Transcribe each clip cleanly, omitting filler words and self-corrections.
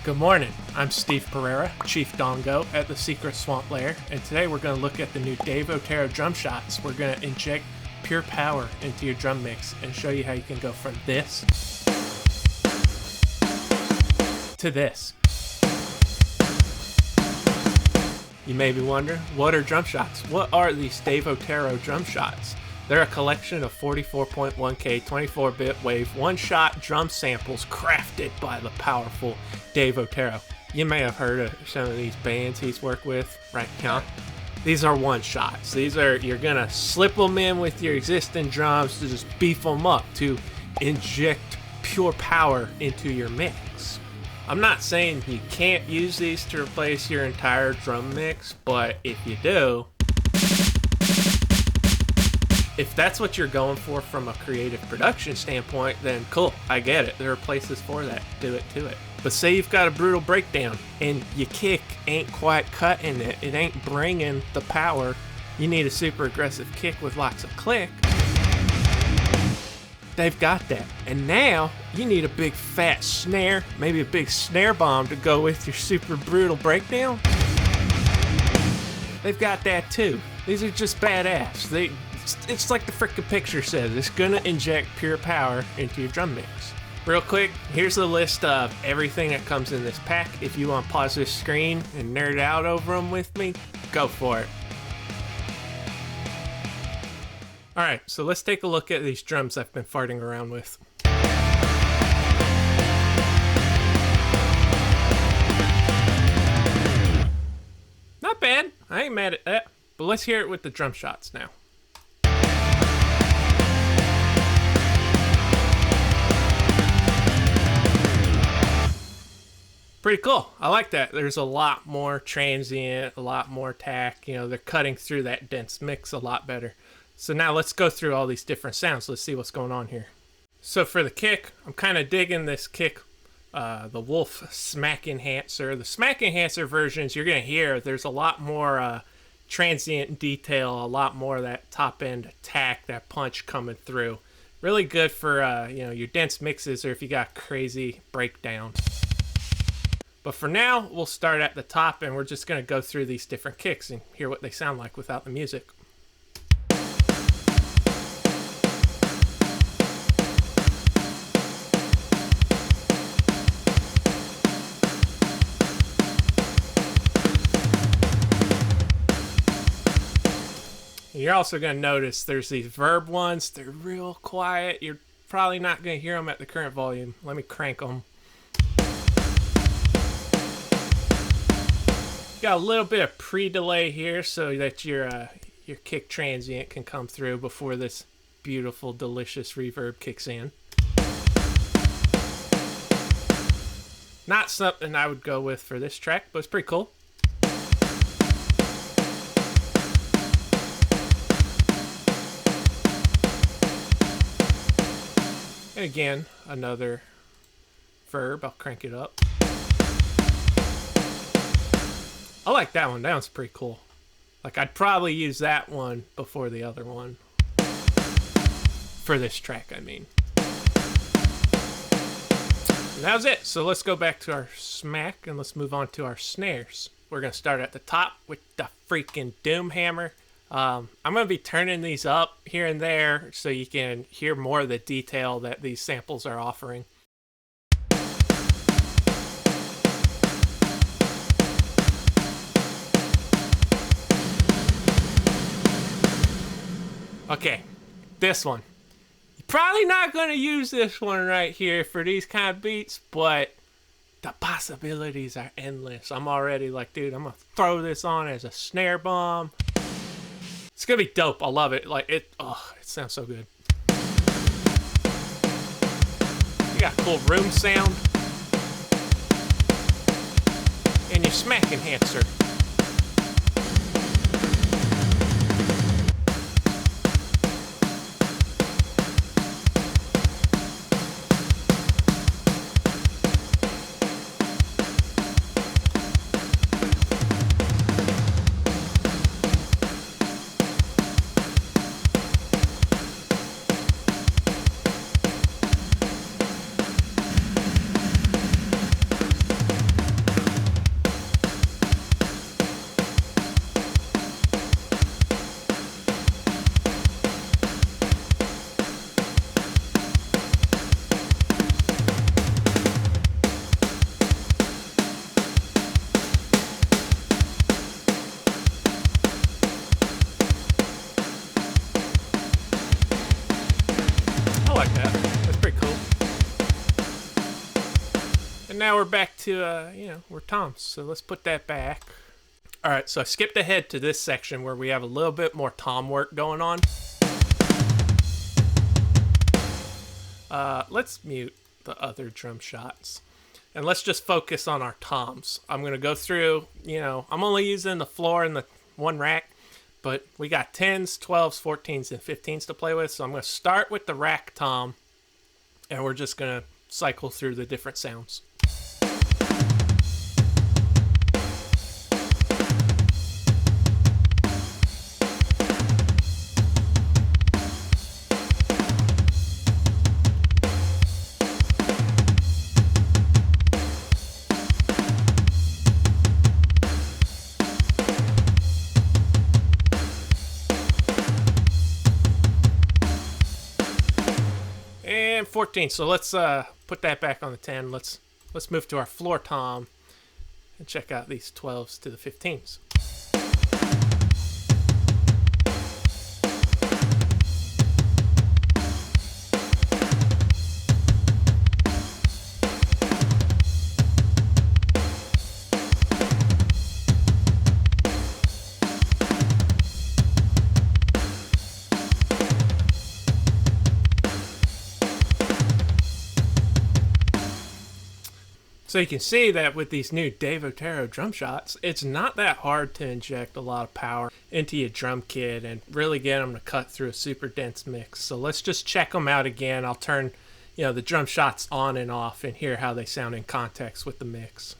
Good morning, I'm Steve Pereira, Chief Dongo at the Secret Swamp Lair, and today we're going to look at the new Dave Otero drumshotz. We're going to inject pure power into your drum mix and show you how you can go from this to this. You may be wondering, what are drumshotz? What are these Dave Otero drumshotz? They're a collection of 44.1K 24-bit wave one-shot drum samples crafted by the powerful Dave Otero. You may have heard of some of these bands he's worked with, right? These are one-shots. You're gonna slip them in with your existing drums to just beef them up, to inject pure power into your mix. I'm not saying you can't use these to replace your entire drum mix, but if you do, if that's what you're going for from a creative production standpoint, then cool, I get it. There are places for that. Do it to it. But say you've got a brutal breakdown and your kick ain't quite cutting it. It ain't bringing the power. You need a super aggressive kick with lots of click. They've got that. And now you need a big fat snare, maybe a big snare bomb to go with your super brutal breakdown. They've got that too. These are just badass. It's like the frickin' picture says, it's gonna inject pure power into your drum mix. Real quick, here's the list of everything that comes in this pack. If you want to pause this screen and nerd out over them with me, go for it. Alright, so let's take a look at these drums I've been farting around with. Not bad, I ain't mad at that. But let's hear it with the drumshotz now. Pretty cool. I like that. There's a lot more transient, a lot more attack. You know, they're cutting through that dense mix a lot better. So now let's go through all these different sounds. Let's see what's going on here. So for the kick, I'm kind of digging this kick, the Wolf Smack Enhancer. The Smack Enhancer versions, you're going to hear there's a lot more transient detail, a lot more of that top end attack, that punch coming through. Really good for your dense mixes or if you got crazy breakdowns. But for now, we'll start at the top and we're just going to go through these different kicks and hear what they sound like without the music. You're also going to notice there's these verb ones. They're real quiet. You're probably not going to hear them at the current volume. Let me crank them. Got a little bit of pre-delay here so that your kick transient can come through before this beautiful, delicious reverb kicks in. Not something I would go with for this track, but it's pretty cool. And again, another verb. I'll crank it up. I like that one. That one's pretty cool. Like, I'd probably use that one before the other one. For this track, I mean. And that was it. So let's go back to our smack and let's move on to our snares. We're going to start at the top with the freaking Doom Hammer. I'm going to be turning these up here and there so you can hear more of the detail that these samples are offering. Okay, this one. You're probably not going to use this one right here for these kind of beats, but the possibilities are endless. I'm already like, dude, I'm going to throw this on as a snare bomb. It's going to be dope. I love it. Like, it sounds so good. You got cool room sound. And your smack enhancer. we're back to, we're toms. So let's put that back. All right, so I skipped ahead to this section where we have a little bit more tom work going on. Let's mute the other drum shots. And let's just focus on our toms. I'm going to go through, I'm only using the floor and the one rack, but we got 10s, 12s, 14s, and 15s to play with. So I'm going to start with the rack tom, and we're just going to cycle through the different sounds. And 14. So let's put that back on the 10. Let's move to our floor tom and check out these 12s to the 15s. So you can see that with these new Dave Otero drum shots, it's not that hard to inject a lot of power into your drum kit and really get them to cut through a super dense mix. So let's just check them out again. I'll turn, the drum shots on and off and hear how they sound in context with the mix.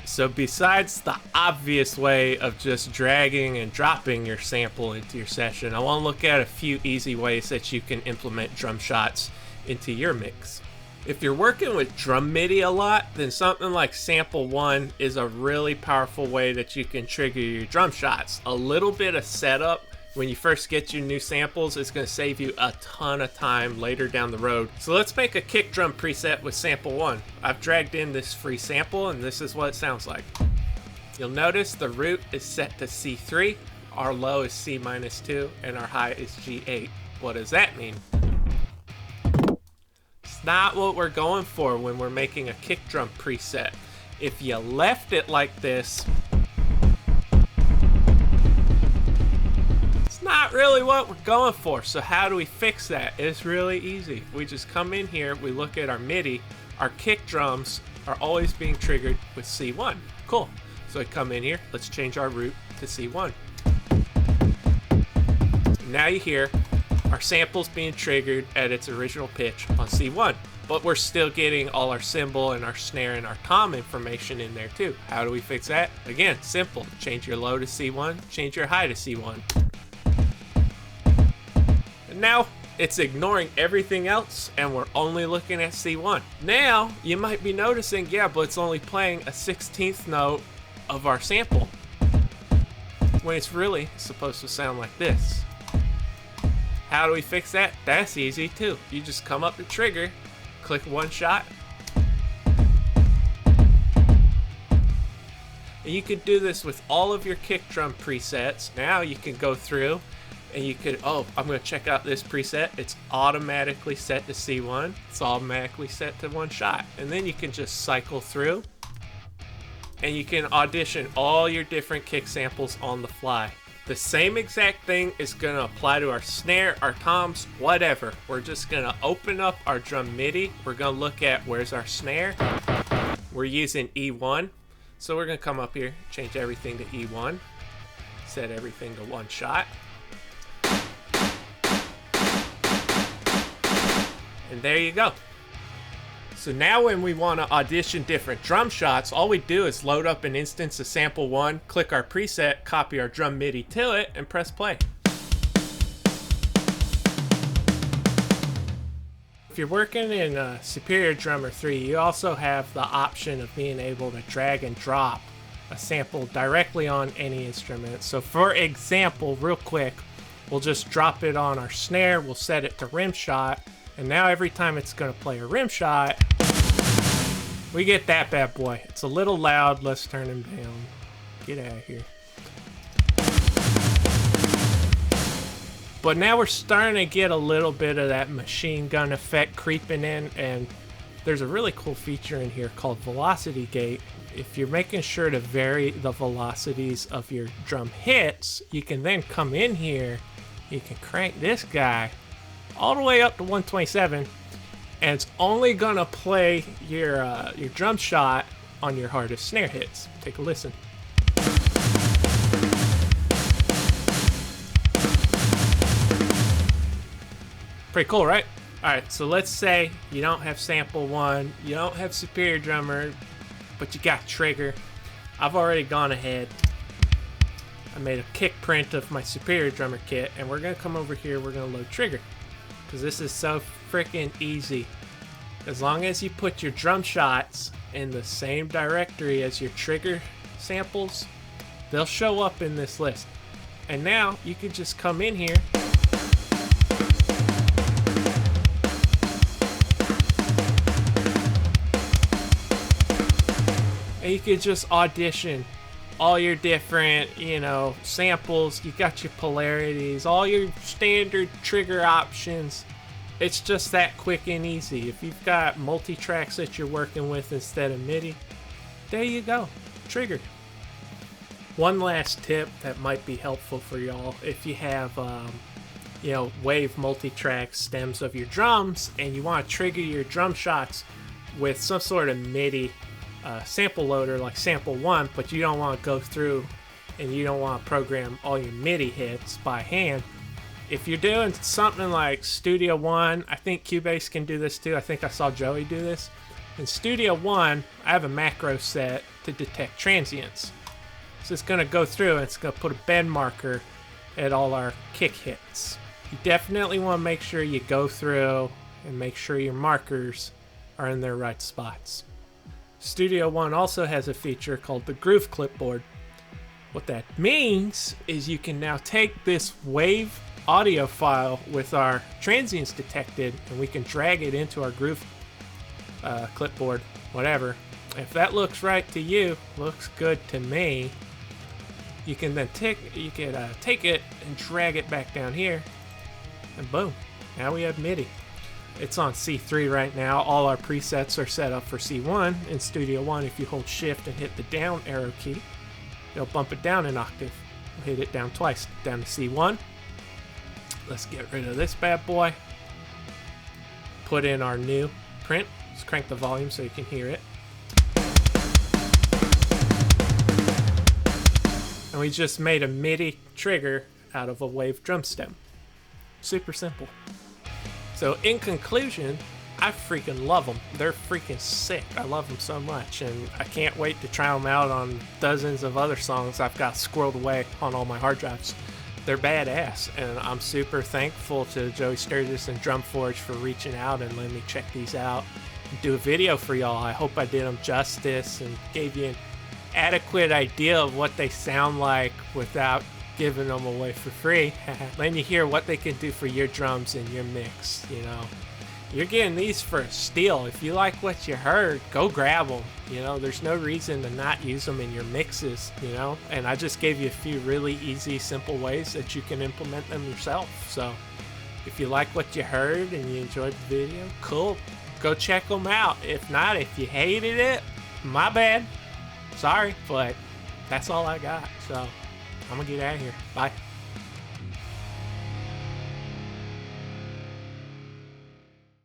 So besides the obvious way of just dragging and dropping your sample into your session, I want to look at a few easy ways that you can implement drum shots into your mix. If you're working with drum MIDI a lot, then something like sample 1 is a really powerful way that you can trigger your drum shots. A little bit of setup when you first get your new samples is going to save you a ton of time later down the road. So let's make a kick drum preset with sample 1. I've dragged in this free sample and this is what it sounds like. You'll notice the root is set to C3, our low is C-2, and our high is G8. What does that mean? It's not what we're going for when we're making a kick drum preset. If you left it like this, not really what we're going for. So how do we fix that? It's really easy. We just come in here, we look at our MIDI, our kick drums are always being triggered with C1. Cool. So we come in here, let's change our root to C1. Now you hear our samples being triggered at its original pitch on C1, but we're still getting all our cymbal and our snare and our tom information in there too. How do we fix that? Again, simple. Change your low to C1, change your high to C1. Now it's ignoring everything else and we're only looking at C1. Now you might be noticing, but it's only playing a 16th note of our sample when it's really supposed to sound like this. How do we fix that? That's easy too. You just come up to trigger, click one shot, and you can do this with all of your kick drum presets. Now you can go through and you could, I'm going to check out this preset. It's automatically set to C1. It's automatically set to one shot. And then you can just cycle through and you can audition all your different kick samples on the fly. The same exact thing is going to apply to our snare, our toms, whatever. We're just going to open up our drum MIDI. We're going to look at where's our snare. We're using E1. So we're going to come up here, change everything to E1, set everything to one shot. And there you go. So now when we want to audition different drum shots, all we do is load up an instance of sample 1, click our preset, copy our drum MIDI to it, and press play. If you're working in Superior Drummer 3, you also have the option of being able to drag and drop a sample directly on any instrument. So for example, real quick, we'll just drop it on our snare, we'll set it to rim shot, and now every time it's going to play a rim shot, we get that bad boy. It's a little loud, let's turn him down. Get out of here. But now we're starting to get a little bit of that machine gun effect creeping in, and there's a really cool feature in here called velocity gate. If you're making sure to vary the velocities of your drum hits, you can then come in here, you can crank this guy all the way up to 127, and it's only gonna play your drum shot on your hardest snare hits. Take a listen. Pretty cool, right? Alright, so let's say you don't have sample 1, you don't have Superior Drummer, but you got trigger. I've already gone ahead. I made a kick print of my Superior Drummer kit, and we're gonna come over here, we're gonna load trigger. Because this is so freaking easy. As long as you put your drum shots in the same directory as your trigger samples, they'll show up in this list. And now you can just come in here and you could just audition all your different, samples. You got your polarities, all your standard trigger options. It's just that quick and easy. If you've got multi-tracks that you're working with instead of MIDI, there you go, trigger. One last tip that might be helpful for y'all, if you have, wave multi-track stems of your drums and you want to trigger your drum shots with some sort of MIDI sample loader like sample 1, but you don't want to go through and you don't want to program all your MIDI hits by hand. If you're doing something like Studio One, I think Cubase can do this too. I think I saw Joey do this. In Studio One, I have a macro set to detect transients. So it's going to go through and it's going to put a bend marker at all our kick hits. You definitely want to make sure you go through and make sure your markers are in their right spots. Studio One also has a feature called the Groove Clipboard. What that means is you can now take this wave audio file with our transients detected and we can drag it into our groove clipboard, whatever. If that looks right to you, looks good to me, you can then take it and drag it back down here, and boom, now we have MIDI. It's on C3 right now. All our presets are set up for C1. In Studio One, if you hold shift and hit the down arrow key, it'll bump it down an octave. We'll hit it down twice, down to C1. Let's get rid of this bad boy. Put in our new print. Let's crank the volume so you can hear it. And we just made a MIDI trigger out of a wave drum stem. Super simple. So in conclusion, I freaking love them. They're freaking sick. I love them so much, and I can't wait to try them out on dozens of other songs I've got squirreled away on all my hard drives. They're badass, and I'm super thankful to Joey Sturgis and Drumforge for reaching out and letting me check these out and do a video for y'all. I hope I did them justice and gave you an adequate idea of what they sound like without giving them away for free. Letting you hear what they can do for your drums and your mix. You're getting these for a steal. If you like what you heard, go grab them. There's no reason to not use them in your mixes, and I just gave you a few really easy, simple ways that you can implement them yourself. So if you like what you heard and you enjoyed the video, cool, go check them out. If not, if you hated it, my bad, sorry, but that's all I got. So I'm gonna get out of here. Bye.